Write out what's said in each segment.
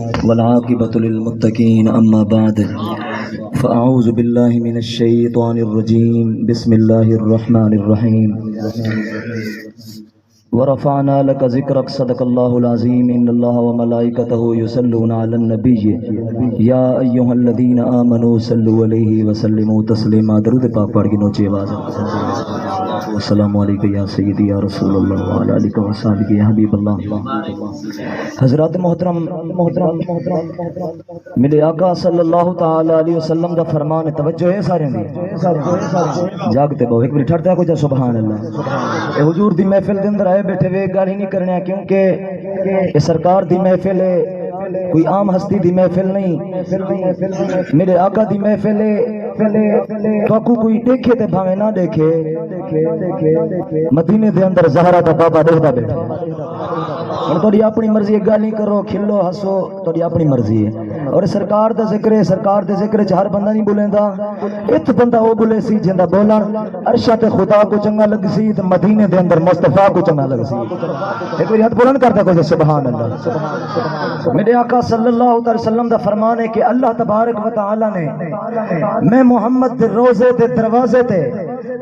والعاقبۃ للمتقین اما بعد فاعوذ باللہ من الشیطان الرجیم بسم اللہ الرحمن الرحیم ورفعنا لك ذکرک صدق اللہ العظیم ان اللہ وملائکتہ یصلون علی النبی یا ایھا الذین آمنوا صلوا علیہ وسلموا تسلیما۔ درود پاک پڑھ کے نوچی آواز السلام علیکم یا سیدی یا رسول اللہ وعلی آلہ وصحبہ یا حبیب اللہ۔ حضرات محترم میرے آقا صلی اللہ تعالی علیہ وسلم دا فرمان توجہ ہے سارے دی جاگتے بہو ایک منٹ ٹھڑتا کوئی سبحان اللہ۔ اے حضور دی محفل دے اندر آئے بیٹھے ہوئے گل ہی نہیں کرنے کیونکہ یہ سرکار دی محفل ہے، کوئی عام ہستی دی محفل نہیں، میرے آقا دی محفل ہے۔ تو کو کوئی دیکھے تے بھاوے نہ دیکھے، مدینے دے اندر زہرا دا بابا دیکھدا بیٹھا اور تھوڑی اپنی مرضی گل نہیں کرو، کھلو ہسو، تھوڑی اپنی مرضی ہے۔ اور سرکار دا ذکر ہے، سرکار دے ذکر چ ہر بندہ نہیں بولیندا، ایک بندہ وہ بولے سی جندا بولن عرش تے خدا کو چنگا لگ سی تے مدینے دے اندر مصطفیٰ کو چنگا لگ سی۔ ایک بار ہاتھ بلند کرتا کوئی سبحان اللہ۔ میرے آقا صلی اللہ علیہ وسلم دا فرمان ہے کہ اللہ تبارک و تعالی نے میں محمد دے روزے دے دروازے تے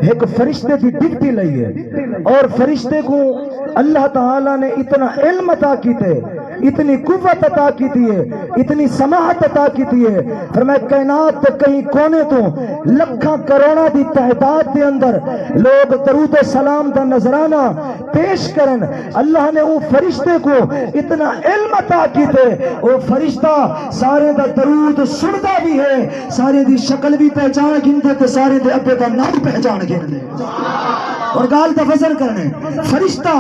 ایک فرشتے کی ڈپٹی لئی ہے، اور فرشتے کو اللہ تعالی نے اتنا علم عطا کیتے، اتنی قوت عطا کیتی ہے، اتنی سماحت عطا کیتی ہے، فرمایا کائنات تے کہیں کونے تو لکھاں کروڑاں دی تعداد دے اندر لوگ درود و سلام دا نذرانہ پیش کرن، اللہ نے وہ فرشتے کو اتنا علم عطا کیتے، وہ فرشتہ سارے دا درود سندا بھی ہے، سارے دی شکل بھی پہچان گھندا تے سارے دے ابے دا نام پہچان گھندے اور گال دا وزن کرنے۔ فرشتہ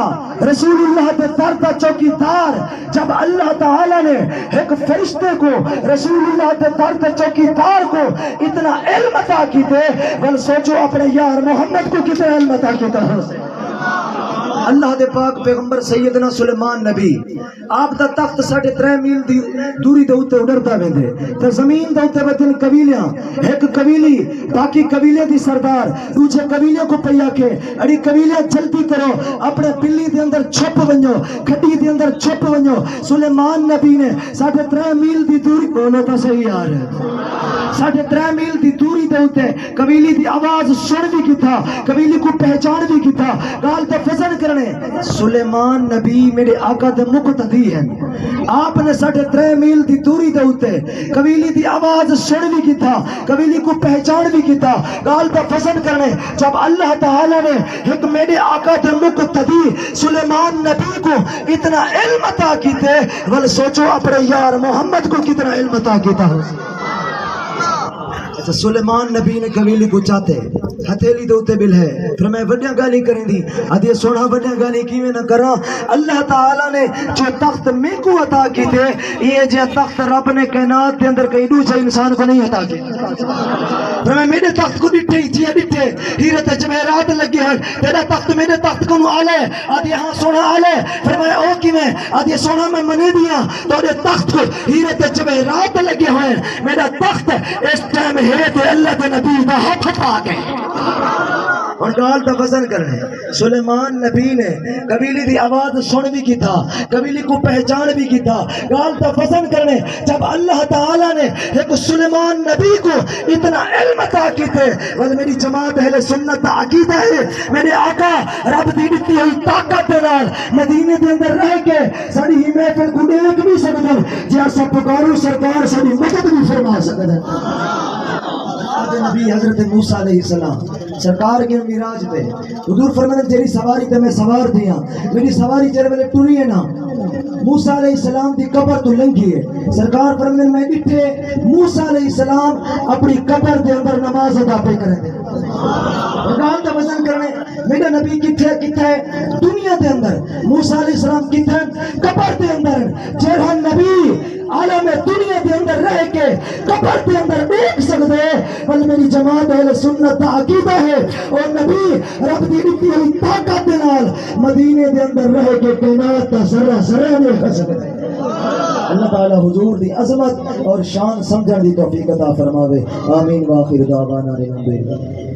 رسول اللہ دے در دا چوکیدار، جب اللہ تعالی نے ایک فرشتے کو رسول اللہ دے در دے چوکیدار کو اتنا علم عطا کیتے، بل سوچو اپنے یار محمد کو کتنا علم عطا کیتا ہے۔ اللہ دے پاک پیغمبر سیدنا سلیمان نبی آپ دا تخت 3.5 میل دی دوری دے اوتے اڑردا ویندے تے زمین دے اوتے وتن قبیلیاں، ایک قبیلی باقی قبیلے دی سردار دوسرے قبیلے کو پیا کے اڑی قبیلے جلدی کرو اپنے پلی دے اندر چھپ ونجو، کھڈی دے اندر چھپ ونجو۔ سلیمان نبی نے 3.5 میل دی دوری بولو تا صحیح یار 3.5 میل دی دوری دے اوتے قبیلی دی آواز سن بھی کیتا، قبیلی کو پہچان بھی کیتا، گال تے فضل کرنے۔ سلیمان نبی میرے آقا دے مقتدی ہیں، آپ نے 3.5 میل دی دوری دے اوتے قبیلی دی آواز سن بھی کیتا، قبیلی کو پہچان بھی کیتا، گال تے فضل کرنے۔ جب اللہ تعالی نے ایک میرے آقا دے مقتدی سلیمان نبی کو اتنا علم عطا کیتے، ول سوچو اپنے یار محمد کو کتنا علم عطا کیتا ہو۔ سلیمان نبی نے قبیلی کو چاہتے ہتھیلی دے اوتے بل ہے، پھر میں وڈیاں گالی کریں دی آدھی سونا وڈیاں گالی کیویں نہ کراں۔ اللہ تعالی نے جو تخت میں کو عطا کیتے، یہ جو تخت رب نے کائنات دے اندر کئی دوسرے انسان کو نہیں عطا کیتے۔ پھر میں میرے تخت کو ڈٹھے جی ڈٹھے ہیرے تے جواہرات لگے ہیں، تیرا تخت میرے تخت کو آلے آدھی ہاں سونا آلے، پھر میں او کیویں آدھی سونا میں منے دیاں تو دے تخت کو ہیرے تے جواہرات لگے ہوئے، میرا تخت اس ٹائم ہے تے اللہ کے نبی دا ہاتھ پا گئے اور گال دا وزن کرنے۔ سلیمان نبی نے قبیلی دی آواز سن بھی کی تھا، قبیلی کو پہچان بھی کی تھا، گال دا وزن کرنے۔ جب اللہ تعالی نے ایک سلیمان نبی کو اتنا علم عطا کیتے، بل میری جماعت اہل سنت عقیدہ ہے میرے آقا رب دی دتی ہوئی طاقت دے نال مدینے دے اندر رہ کے ساری ہی محفل کو دیکھ بھی سکدے، جے اساں پکارو سرکار ساری مدد بھی فرما سکدے۔ نبی حضرت موسیٰ علیہ السلام سرکار کے میراج پہ حضور فرماتے تیری سواری تے میں سوار دیاں، میری سواری جڑے ویلے ٹری ہے نا موسیٰ علیہ السلام دی قبر تو لنگھی ہے، سرکار فرماتے میں ڈٹھے موسیٰ علیہ السلام اپنی قبر دے اندر نماز ادا پہ کریں دے۔ گال دا وزن کرنے میرا نبی کتھے ہے دنیا دے اندر، موسیٰ علیہ السلام کتھے قبر دے اندر، جہاں نبی عالم دنیا دے اندر رہ کے قبر دے اندر دیکھ سکتے، بل میری جماعت اہل سنت دا عقیدہ ہے اور نبی رب دی دتی ہوئی طاقت دے نال مدینے دے اندر رہ کے کائنات دا ذرہ ذرہ نہیں کر سکتے۔ اللہ تعالی حضور دی عظمت اور شان سمجھن دی توفیق عطا فرماوے، آمین۔ واخر دعوانا الحمدللہ۔